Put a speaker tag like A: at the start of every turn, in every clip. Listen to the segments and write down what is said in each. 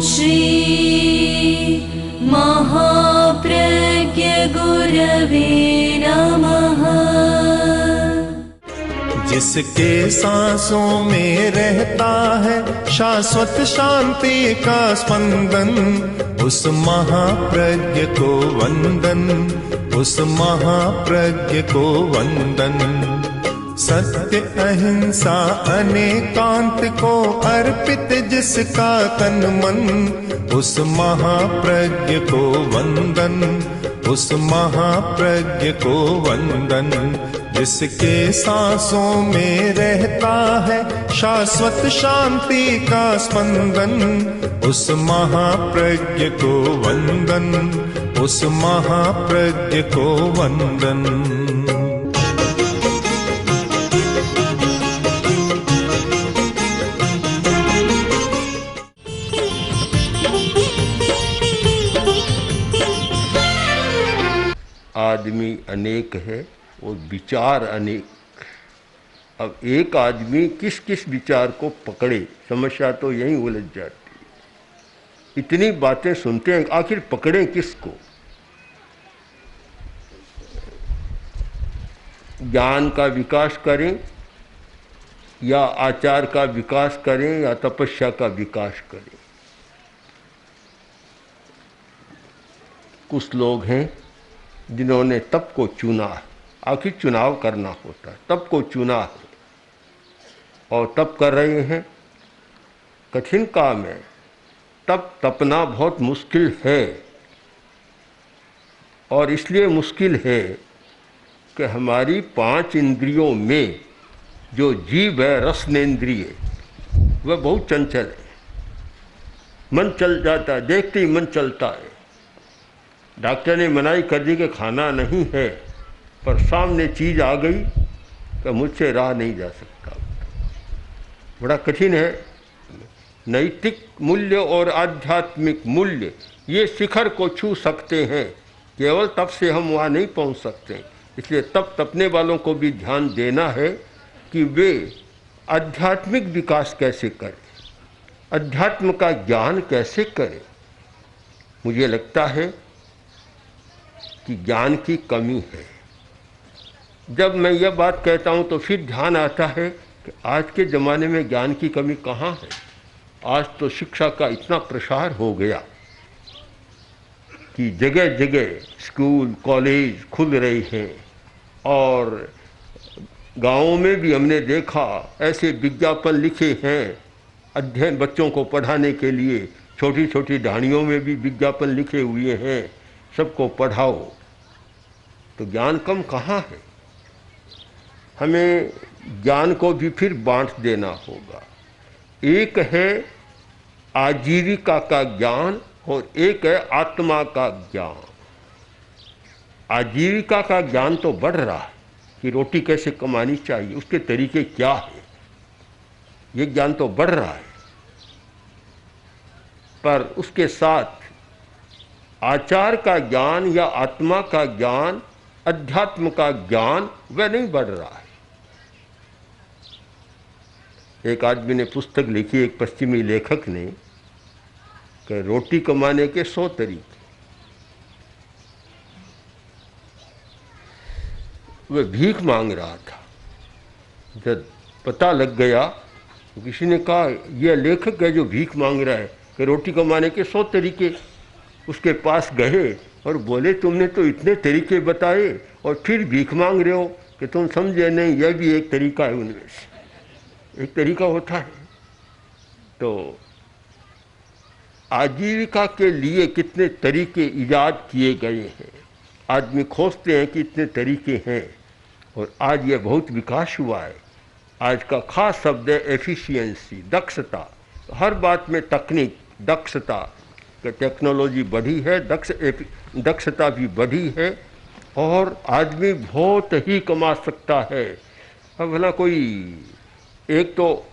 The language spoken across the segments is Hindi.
A: श्री महाप्रज्ञ गुरवे नमः।
B: जिसके सांसों में रहता है शाश्वत शांति का स्पंदन, उस महाप्रज्ञ को वंदन, उस महाप्रज्ञ को वंदन। सत्य अहिंसा अनेकांत को अर्पित जिसका तन मन, उस महाप्रज्ञ को वंदन, उस महाप्रज्ञ को वंदन। जिसके सांसों में रहता है शाश्वत शांति का स्पंदन, उस महाप्रज्ञ को वंदन, उस महाप्रज्ञ को वंदन।
C: आदमी अनेक है और विचार अनेक। अब एक आदमी किस किस विचार को पकड़े, समस्या तो यहीं उलझ जाती है। इतनी बातें सुनते हैं, आखिर पकड़े किसको? ज्ञान का विकास करें या आचार का विकास करें या तपस्या का विकास करें? कुछ लोग हैं जिन्होंने तप को चुना, आखिर चुनाव करना होता है, तप को चुना है और तप कर रहे हैं। कठिन काम है, तपना बहुत मुश्किल है। और इसलिए मुश्किल है कि हमारी 5 इंद्रियों में जो जीव है, रसनेन्द्रिय, वह बहुत चंचल है। मन चल जाता है, देखते ही मन चलता है। डॉक्टर ने मनाही कर दी कि खाना नहीं है, पर सामने चीज़ आ गई कि मुझसे रहा नहीं जा सकता। बड़ा कठिन है। नैतिक मूल्य और आध्यात्मिक मूल्य ये शिखर को छू सकते हैं, केवल तप से हम वहाँ नहीं पहुँच सकते। इसलिए तपने वालों को भी ध्यान देना है कि वे आध्यात्मिक विकास कैसे करें, अध्यात्म का ज्ञान कैसे करें। मुझे लगता है कि ज्ञान की कमी है। जब मैं यह बात कहता हूँ तो फिर ध्यान आता है कि आज के ज़माने में ज्ञान की कमी कहाँ है। आज तो शिक्षा का इतना प्रसार हो गया कि जगह जगह स्कूल कॉलेज खुल रहे हैं, और गाँवों में भी हमने देखा ऐसे विज्ञापन लिखे हैं अध्ययन बच्चों को पढ़ाने के लिए। छोटी छोटी ढाणियों में भी विज्ञापन लिखे हुए हैं, सबको पढ़ाओ। तो ज्ञान कम कहाँ है? हमें ज्ञान को भी फिर बांट देना होगा। एक है आजीविका का ज्ञान और एक है आत्मा का ज्ञान। आजीविका का ज्ञान तो बढ़ रहा है कि रोटी कैसे कमानी चाहिए, उसके तरीके क्या है, ये ज्ञान तो बढ़ रहा है। पर उसके साथ आचार का ज्ञान या आत्मा का ज्ञान, अध्यात्म का ज्ञान, वह नहीं बढ़ रहा है। एक आदमी ने पुस्तक लिखी, एक पश्चिमी लेखक ने, कि रोटी कमाने के 100 तरीके। वह भीख मांग रहा था। जब पता लग गया तो किसी ने कहा यह लेखक है जो भीख मांग रहा है, कि रोटी कमाने के 100 तरीके। उसके पास गए और बोले तुमने तो इतने तरीके बताए और फिर भीख मांग रहे हो, कि तुम समझे नहीं, यह भी एक तरीका है, उनमें से एक तरीका होता है। तो आजीविका के लिए कितने तरीके ईजाद किए गए हैं। आदमी खोजते हैं कि इतने तरीके हैं, और आज यह बहुत विकास हुआ है। आज का खास शब्द है एफिशिएंसी, दक्षता। हर बात में तकनीक, दक्षता, कि टेक्नोलॉजी बढ़ी है, दक्षता भी बढ़ी है, और आदमी बहुत ही कमा सकता है। अब भला कोई एक तो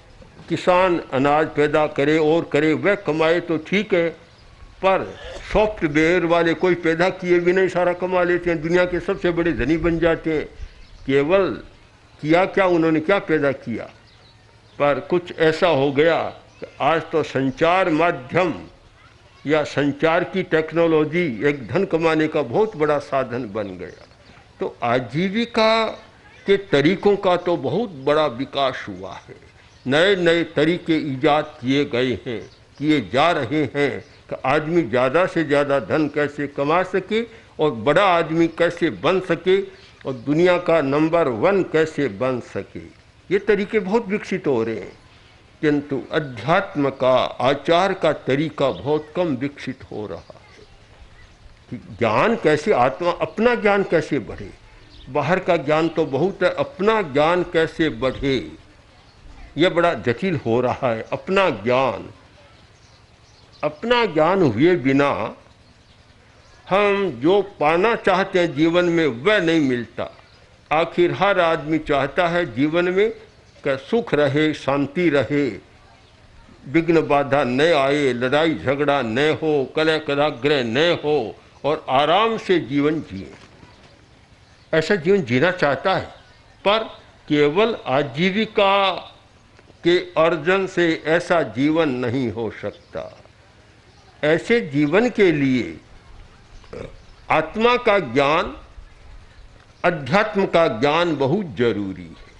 C: किसान अनाज पैदा करे और करे, वह कमाए तो ठीक है, पर सॉफ्टवेयर वाले कोई पैदा किए भी नहीं सारा कमा लेते हैं, दुनिया के सबसे बड़े धनी बन जाते हैं। केवल किया क्या, उन्होंने क्या पैदा किया? पर कुछ ऐसा हो गया कि आज तो संचार माध्यम या संचार की टेक्नोलॉजी एक धन कमाने का बहुत बड़ा साधन बन गया। तो आजीविका के तरीकों का तो बहुत बड़ा विकास हुआ है, नए नए तरीके ईजाद किए गए हैं, किए जा रहे हैं कि आदमी ज़्यादा से ज़्यादा धन कैसे कमा सके और बड़ा आदमी कैसे बन सके और दुनिया का नंबर 1 कैसे बन सके। ये तरीके बहुत विकसित हो रहे हैं, किंतु अध्यात्म का, आचार का तरीका बहुत कम विकसित हो रहा है कि ज्ञान कैसे, आत्मा अपना ज्ञान कैसे बढ़े। बाहर का ज्ञान तो बहुत है, अपना ज्ञान कैसे बढ़े यह बड़ा जटिल हो रहा है। अपना ज्ञान हुए बिना हम जो पाना चाहते हैं जीवन में वह नहीं मिलता। आखिर हर आदमी चाहता है जीवन में कि सुख रहे, शांति रहे, विघ्न बाधा न आए, लड़ाई झगड़ा न हो, कलह कराग्रह न हो और आराम से जीवन जिए। ऐसा जीवन जीना चाहता है, पर केवल आजीविका के अर्जन से ऐसा जीवन नहीं हो सकता। ऐसे जीवन के लिए आत्मा का ज्ञान, अध्यात्म का ज्ञान बहुत जरूरी है।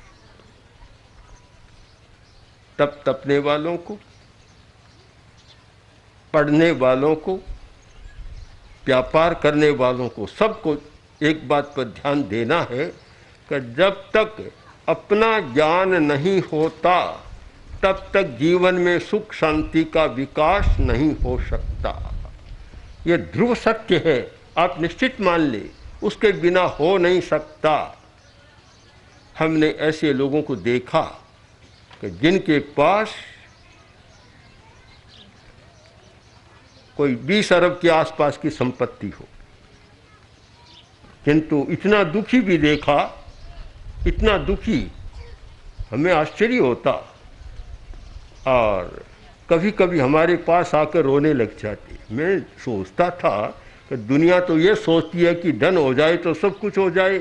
C: तप तपने वालों को, पढ़ने वालों को, व्यापार करने वालों को, सबको एक बात पर ध्यान देना है कि जब तक अपना ज्ञान नहीं होता तब तक जीवन में सुख शांति का विकास नहीं हो सकता। ये ध्रुव सत्य है, आप निश्चित मान ले, उसके बिना हो नहीं सकता। हमने ऐसे लोगों को देखा कि जिनके पास कोई 20 अरब के आसपास की संपत्ति हो, किंतु इतना दुखी भी देखा, इतना दुखी, हमें आश्चर्य होता और कभी कभी हमारे पास आकर रोने लग जाते। मैं सोचता था कि दुनिया तो ये सोचती है कि धन हो जाए तो सब कुछ हो जाए,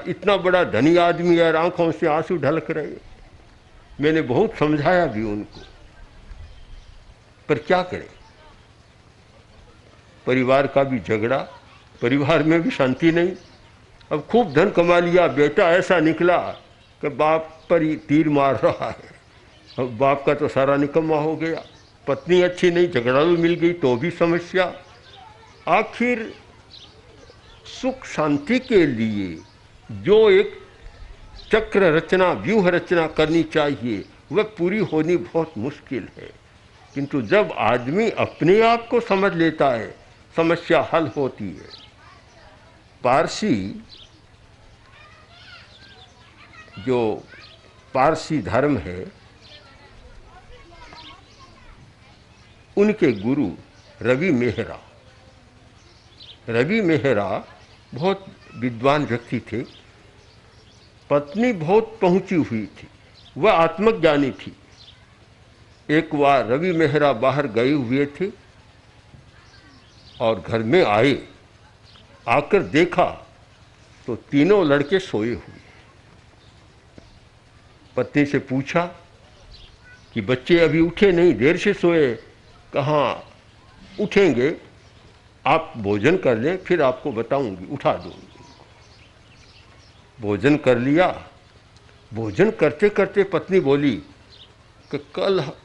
C: इतना बड़ा धनी आदमी है, आंखों से आंसू ढलक रहे। मैंने बहुत समझाया भी उनको, पर क्या करें, परिवार का भी झगड़ा, परिवार में भी शांति नहीं। अब खूब धन कमा लिया, बेटा ऐसा निकला कि बाप पर ही तीर मार रहा है। अब बाप का तो सारा निकम्मा हो गया, पत्नी अच्छी नहीं, झगड़ालू मिल गई तो भी समस्या। आखिर सुख शांति के लिए जो एक चक्र रचना, व्यूह रचना करनी चाहिए, वह पूरी होनी बहुत मुश्किल है। किंतु जब आदमी अपने आप को समझ लेता है, समस्या हल होती है। पारसी धर्म है, उनके गुरु रवि मेहरा बहुत विद्वान व्यक्ति थे। पत्नी बहुत पहुंची हुई थी, वह आत्मज्ञानी थी। एक बार रवि मेहरा बाहर गए हुए थे और घर में आए, आकर देखा तो तीनों लड़के सोए हुए। पत्नी से पूछा कि बच्चे अभी उठे नहीं, देर से सोए। कहाँ उठेंगे, आप भोजन कर लें फिर आपको बताऊंगी, उठा दूंगी। भोजन कर लिया। भोजन करते करते पत्नी बोली कि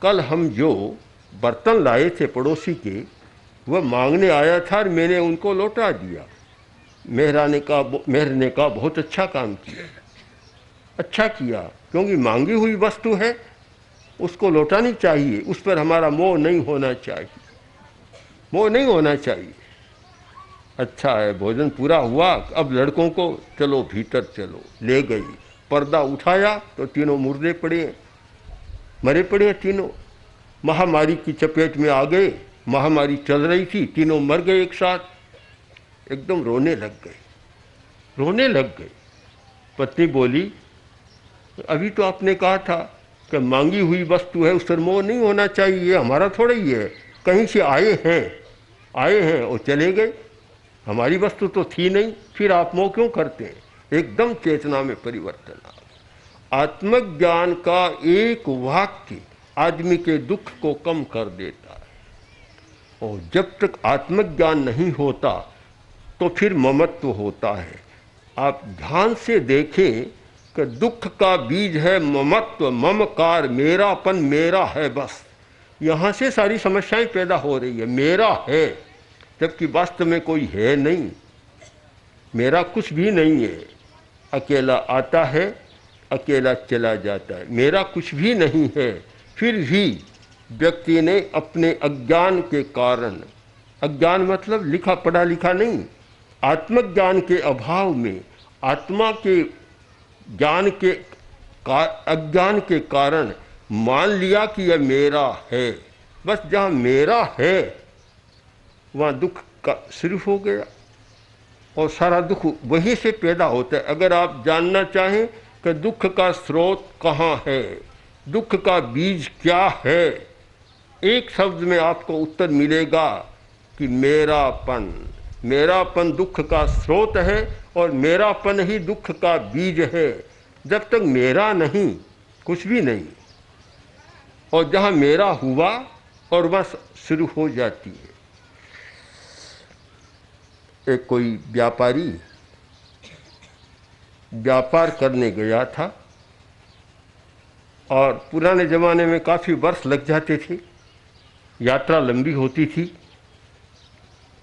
C: कल हम जो बर्तन लाए थे पड़ोसी के, वह मांगने आया था और मैंने उनको लौटा दिया। मेहर ने कहा बहुत अच्छा काम किया। अच्छा किया, क्योंकि मांगी हुई वस्तु है, उसको लौटानी चाहिए, उस पर हमारा मोह नहीं होना चाहिए, मोह नहीं होना चाहिए। अच्छा है, भोजन पूरा हुआ, अब लड़कों को चलो भीतर चलो, ले गई। पर्दा उठाया तो तीनों मुर्दे पड़े, मरे पड़े तीनों, महामारी की चपेट में आ गए। महामारी चल रही थी, तीनों मर गए एक साथ। एकदम रोने लग गए। पत्नी बोली अभी तो आपने कहा था कि मांगी हुई वस्तु है, उस पर मोह नहीं होना चाहिए, हमारा थोड़ा ही है, कहीं से आए हैं और चले गए, हमारी वस्तु तो थी नहीं, फिर आप मोह क्यों करते हैं। एकदम चेतना में परिवर्तन आ गया। आत्मज्ञान का एक वाक्य आदमी के दुख को कम कर देता है। और जब तक आत्मज्ञान नहीं होता तो फिर ममत्व होता है। आप ध्यान से देखें कि दुख का बीज है ममत्व, ममकार, मेरापन, मेरा है, बस यहाँ से सारी समस्याएं पैदा हो रही है। मेरा है, जबकि वास्तव में कोई है नहीं, मेरा कुछ भी नहीं है। अकेला आता है, अकेला चला जाता है, मेरा कुछ भी नहीं है। फिर भी व्यक्ति ने अपने अज्ञान के कारण, अज्ञान मतलब लिखा पढ़ा लिखा नहीं, आत्मज्ञान के अभाव में, आत्मा के ज्ञान के अज्ञान के कारण मान लिया कि यह मेरा है। बस जहाँ मेरा है वहाँ दुख का शुरू हो गया और सारा दुख वहीं से पैदा होता है। अगर आप जानना चाहें कि दुख का स्रोत कहाँ है, दुख का बीज क्या है, एक शब्द में आपको उत्तर मिलेगा कि मेरापन। मेरापन दुख का स्रोत है और मेरापन ही दुख का बीज है। जब तक मेरा नहीं, कुछ भी नहीं, और जहाँ मेरा हुआ और बस शुरू हो जाती है। एक कोई व्यापारी व्यापार करने गया था और पुराने ज़माने में काफ़ी वर्ष लग जाते थे, यात्रा लंबी होती थी।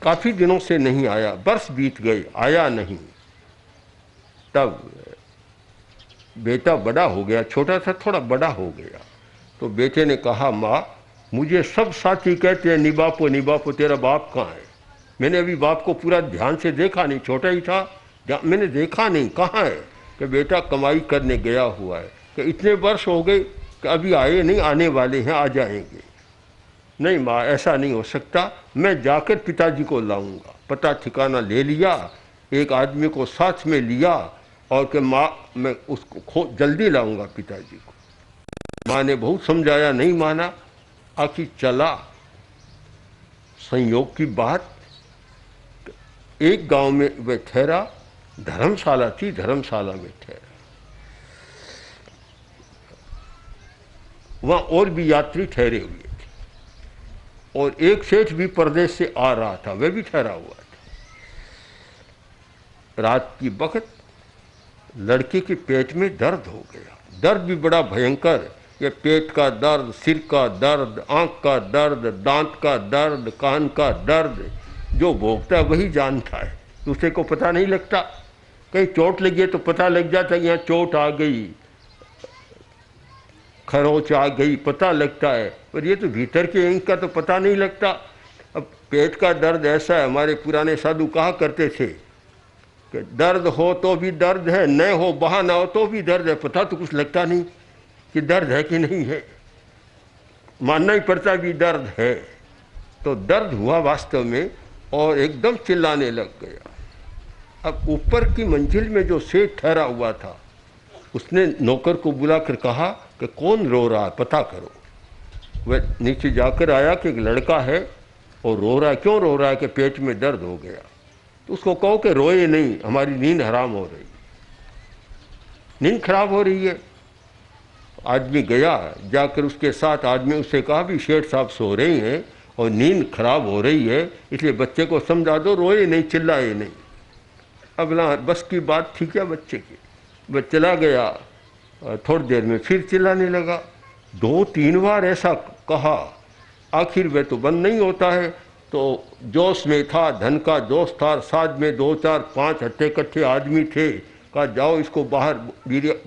C: काफ़ी दिनों से नहीं आया, वर्ष बीत गए, आया नहीं। तब बेटा बड़ा हो गया, छोटा था थोड़ा बड़ा हो गया, तो बेटे ने कहा, माँ मुझे सब साथी कहते हैं निबापो निबापो, तेरा बाप कहाँ है? मैंने अभी बाप को पूरा ध्यान से देखा नहीं, छोटा ही था, मैंने देखा नहीं, कहाँ है? कि बेटा कमाई करने गया हुआ है। कि इतने वर्ष हो गए कि अभी आए नहीं, आने वाले हैं, आ जाएंगे। नहीं माँ, ऐसा नहीं हो सकता, मैं जाकर पिताजी को लाऊंगा। पता ठिकाना ले लिया, एक आदमी को साथ में लिया और कि माँ मैं उसको जल्दी लाऊंगा पिताजी को। माँ ने बहुत समझाया, नहीं माना, आखिर चला। संयोग की बात, एक गांव में वह ठहरा, धर्मशाला थी, धर्मशाला में ठहरा। वहाँ और भी यात्री ठहरे हुए थे और एक सेठ भी परदेश से आ रहा था, वह भी ठहरा हुआ था। रात की वक्त लड़के के पेट में दर्द हो गया, दर्द भी बड़ा भयंकर। ये पेट का दर्द, सिर का दर्द, आँख का दर्द, दांत का दर्द, कान का दर्द, जो भोगता है वही जानता है, दूसरे को पता नहीं लगता। कहीं चोट लगी है तो पता लग जाता है, यहाँ चोट आ गई, खरोंच आ गई, पता लगता है, पर ये तो भीतर के इंक का तो पता नहीं लगता। अब पेट का दर्द ऐसा है, हमारे पुराने साधु कहा करते थे कि दर्द हो तो भी दर्द है, न हो बहाना हो तो भी दर्द है। पता तो कुछ लगता नहीं कि दर्द है कि नहीं है, मानना ही पड़ता भी दर्द है। तो दर्द हुआ वास्तव में और एकदम चिल्लाने लग गया। अब ऊपर की मंजिल में जो सेठ ठहरा हुआ था, उसने नौकर को बुलाकर कहा कि कौन रो रहा है, पता करो। वह नीचे जाकर आया कि एक लड़का है और रो रहा है। क्यों रो रहा है? कि पेट में दर्द हो गया। तो उसको कहो कि रोए नहीं, हमारी नींद हराम हो रही, नींद खराब हो रही है। आदमी गया, जाकर उसके साथ आदमी उससे कहा भी सेठ साहब सो रहे हैं और नींद खराब हो रही है, इसलिए बच्चे को समझा दो, रोए नहीं, चिल्लाए नहीं। अब ना बस की बात थी क्या बच्चे की? वह चला गया, थोड़ी देर में फिर चिल्लाने लगा। 2-3 बार ऐसा कहा, आखिर वह तो बंद नहीं होता है। तो जोश में था, धन का जोश था, साथ में 2-4-5 हट्टे कट्ठे आदमी थे। कहा जाओ इसको बाहर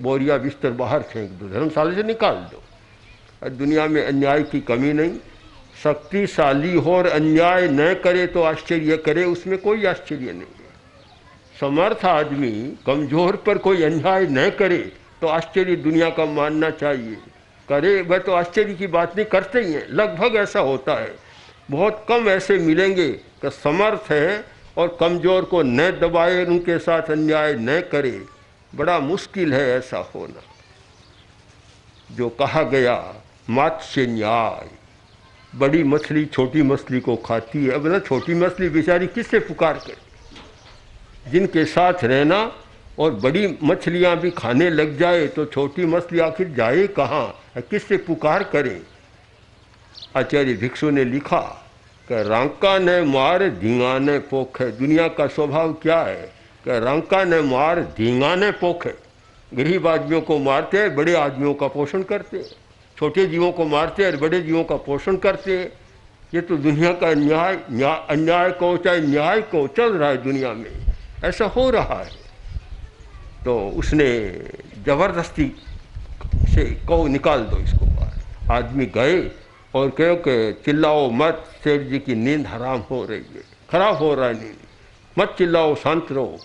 C: बोरिया बिस्तर बाहर फेंक दो, धर्मशाला से निकाल दो। दुनिया में अन्याय की कमी नहीं, शक्तिशाली हो और अन्याय न करे तो आश्चर्य करे, उसमें कोई आश्चर्य नहीं है। समर्थ आदमी कमजोर पर कोई अन्याय न करे तो आश्चर्य दुनिया का मानना चाहिए। करे वह तो आश्चर्य की बात नहीं, करते ही हैं, लगभग ऐसा होता है। बहुत कम ऐसे मिलेंगे कि समर्थ है और कमज़ोर को न दबाए, उनके साथ अन्याय न करे। बड़ा मुश्किल है ऐसा होना। जो कहा गया मत्स्य न्याय, बड़ी मछली छोटी मछली को खाती है। अब ना छोटी मछली बेचारी किससे पुकार करे? जिनके साथ रहना और बड़ी मछलियां भी खाने लग जाए तो छोटी मछली आखिर जाए कहाँ, किससे पुकार करे? आचार्य भिक्षु ने लिखा कि रांका ने मार धींगाने पोखे। दुनिया का स्वभाव क्या है कि रांका ने मार धींगाने पोखे। गरीब आदमियों को मारते हैं, बड़े आदमियों का पोषण करते हैं, छोटे जीवों को मारते हैं, बड़े जीवों का पोषण करते हैं। ये तो दुनिया का अन्याय को चाहे न्याय को चल रहा है दुनिया में, ऐसा हो रहा है। तो उसने जबरदस्ती से कहो निकाल दो इसको बाहर। आदमी गए और कहो कि चिल्लाओ मत, सेठ जी की नींद हराम हो रही है, खराब हो रहा है नींद, मत चिल्लाओ, शांत रहो।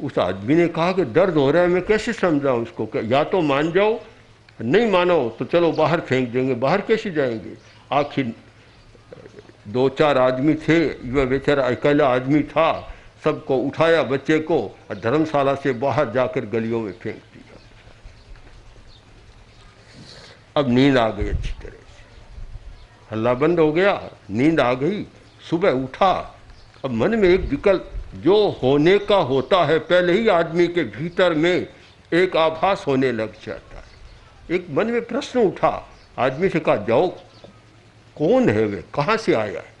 C: उस आदमी ने कहा कि दर्द हो रहा है, मैं कैसे समझाऊं उसको, या तो मान जाओ, नहीं मानो तो चलो बाहर फेंक देंगे। बाहर कैसे जाएंगे? आखिर 2-4 आदमी थे, वह बेचारा अकेला आदमी था, सबको उठाया बच्चे को और धर्मशाला से बाहर जाकर गलियों में फेंक दिया। अब नींद आ गई अच्छी तरह से, हल्ला बंद हो गया, नींद आ गई। सुबह उठा, अब मन में एक विकल्प जो होने का होता है, पहले ही आदमी के भीतर में एक आभास होने लग जाता है। एक मन में प्रश्न उठा, आदमी से कहा जाओ कौन है वे, कहाँ से आया है?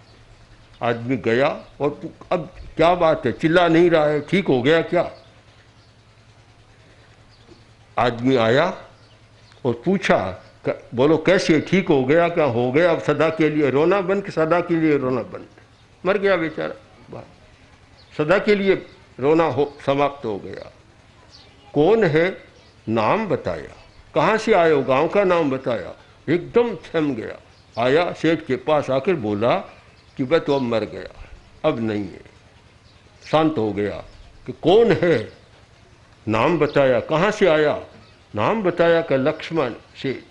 C: आदमी गया और अब क्या बात है, चिल्ला नहीं रहा है, ठीक हो गया क्या? आदमी आया और पूछा, बोलो कैसे, ठीक हो गया क्या? हो गया, अब सदा के लिए रोना बंद, सदा के लिए रोना बंद। मर गया बेचारा, सदा के लिए रोना हो समाप्त हो गया। कौन है? नाम बताया। कहाँ से आए हो? गांव का नाम बताया। एकदम थम गया। आया सेठ के पास आकर बोला कि वह तो अब मर गया, अब नहीं है। शांत हो गया कि कौन है? नाम बताया। कहाँ से आया? नाम बताया कि लक्ष्मण सेठ।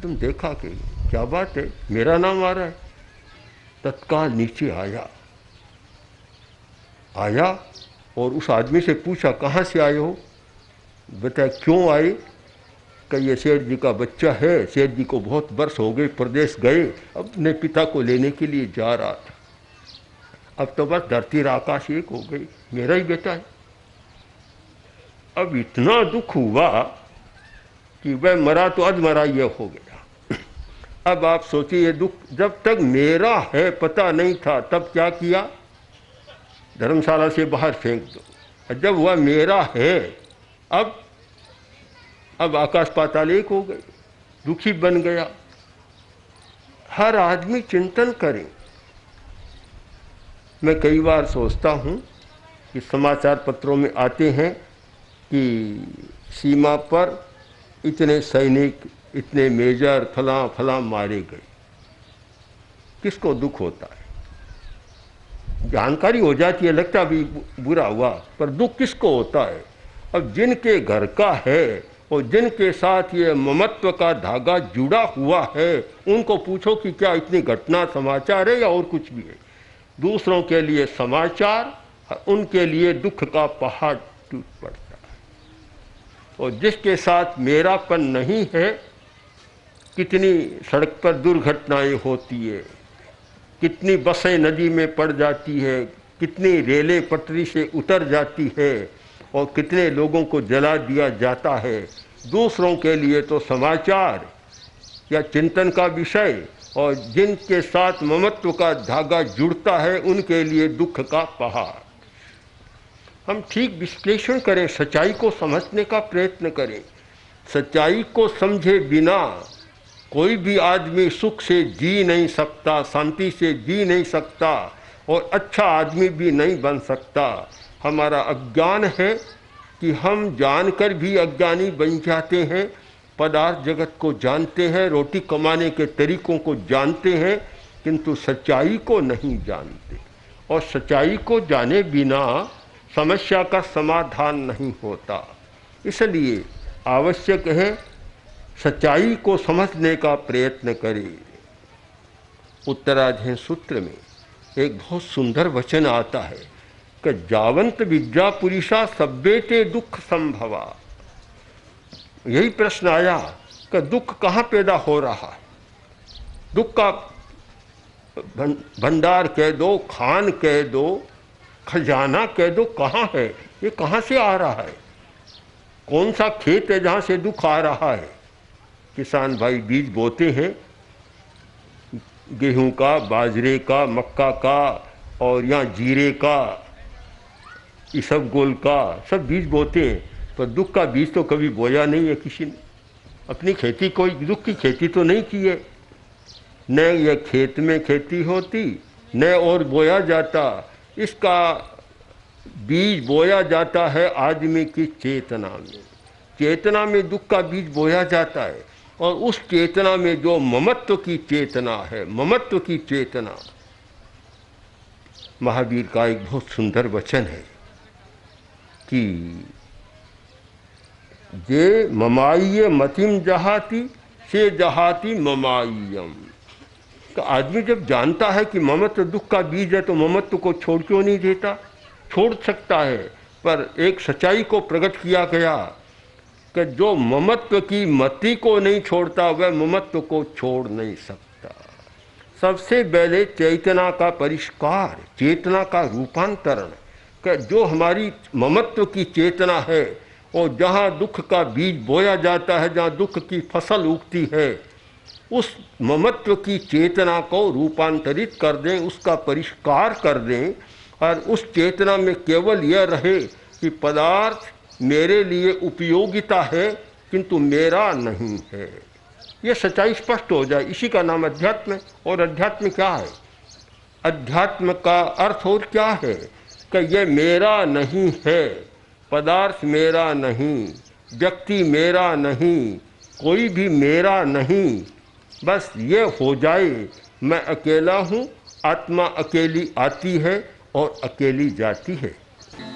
C: तुम देखा कि क्या बात है, मेरा नाम आ रहा है। तत्काल नीचे आया और उस आदमी से पूछा कहाँ से आए हो? बताया क्यों आए? कि ये सेठ जी का बच्चा है, सेठ जी को बहुत वर्ष हो गए, प्रदेश गए, अपने पिता को लेने के लिए जा रहा था। अब तो बस धरती और आकाश एक हो गई, मेरा ही बेटा है। अब इतना दुख हुआ कि वह मरा तो अधमरा ये हो गया। अब आप सोचिए, दुख जब तक मेरा है पता नहीं था, तब क्या किया? धर्मशाला से बाहर फेंक दो। जब वह मेरा है, अब आकाश पाताल एक हो गए, दुखी बन गया। हर आदमी चिंतन करे। मैं कई बार सोचता हूँ कि समाचार पत्रों में आते हैं कि सीमा पर इतने सैनिक, इतने मेजर, फलां फलां मारे गए। किसको दुख होता है? जानकारी हो जाती है, लगता भी बुरा हुआ, पर दुख किसको होता है? अब जिनके घर का है और जिनके साथ ये ममत्व का धागा जुड़ा हुआ है, उनको पूछो कि क्या इतनी घटना समाचार है या और कुछ भी है। दूसरों के लिए समाचार, उनके लिए दुख का पहाड़ टूट पड़ता है। और जिसके साथ मेरापन नहीं है, कितनी सड़क पर दुर्घटनाएं होती है, कितनी बसें नदी में पड़ जाती है, कितनी रेलें पटरी से उतर जाती है और कितने लोगों को जला दिया जाता है। दूसरों के लिए तो समाचार या चिंतन का विषय, और जिनके साथ ममत्व का धागा जुड़ता है उनके लिए दुख का पहाड़। हम ठीक विश्लेषण करें, सच्चाई को समझने का प्रयत्न करें। सच्चाई को समझे बिना कोई भी आदमी सुख से जी नहीं सकता, शांति से जी नहीं सकता और अच्छा आदमी भी नहीं बन सकता। हमारा अज्ञान है कि हम जानकर भी अज्ञानी बन जाते हैं। पदार्थ जगत को जानते हैं, रोटी कमाने के तरीकों को जानते हैं, किंतु सच्चाई को नहीं जानते। और सच्चाई को जाने बिना समस्या का समाधान नहीं होता। इसलिए आवश्यक है सच्चाई को समझने का प्रयत्न करें। उत्तराधीन सूत्र में एक बहुत सुंदर वचन आता है कि जावंत विद्या पुरुषा सब्बेते दुख संभवा। यही प्रश्न आया कि दुख कहाँ पैदा हो रहा है? दुख का भंडार कह दो, खान कह दो, खजाना कह दो, कहाँ है? ये कहाँ से आ रहा है? कौन सा खेत है जहाँ से दुख आ रहा है? किसान भाई बीज बोते हैं, गेहूं का, बाजरे का, मक्का का और यहाँ जीरे का, इसबगोल का, सब बीज बोते हैं। पर दुख का बीज तो कभी बोया नहीं है किसी ने। अपनी खेती, कोई दुख की खेती तो नहीं की है। न ये खेत में खेती होती, न और बोया जाता। इसका बीज बोया जाता है आदमी की चेतना में। चेतना में दुख का बीज बोया जाता है, और उस चेतना में जो ममत्व की चेतना है, ममत्व की चेतना, महावीर का एक बहुत सुंदर वचन है कि जे ममाइय मतिम जहाती से जहाती ममाइयम। तो आदमी जब जानता है कि ममत्व दुख का बीज है तो ममत्व को छोड़ क्यों नहीं देता? छोड़ सकता है, पर एक सच्चाई को प्रकट किया गया कि जो ममत्व की मति को नहीं छोड़ता वह ममत्व को छोड़ नहीं सकता। सबसे पहले चेतना का परिष्कार, चेतना का रूपांतरण, कि जो हमारी ममत्व की चेतना है और जहाँ दुख का बीज बोया जाता है, जहाँ दुख की फसल उगती है, उस ममत्व की चेतना को रूपांतरित कर दें, उसका परिष्कार कर दें, और उस चेतना में केवल यह रहे कि पदार्थ मेरे लिए उपयोगिता है किंतु मेरा नहीं है। यह सच्चाई स्पष्ट हो जाए, इसी का नाम अध्यात्म है। और अध्यात्म क्या है? अध्यात्म का अर्थ और क्या है कि यह मेरा नहीं है, पदार्थ मेरा नहीं, व्यक्ति मेरा नहीं, कोई भी मेरा नहीं। बस ये हो जाए, मैं अकेला हूँ, आत्मा अकेली आती है और अकेली जाती है।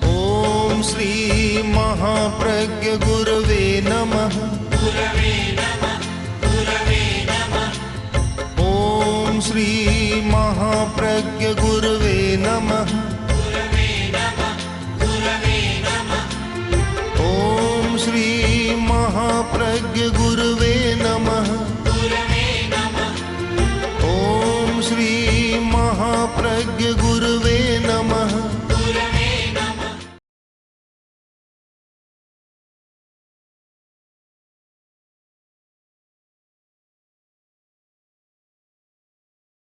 B: ओम श्री महाप्रज्ञ गुरवे नमः। ओम श्री महाप्रज्ञ गुरवे नमः। ओम श्री महाप्रज्ञ गुरवे नमः। ओम श्री महाप्रज्ञ गुरवे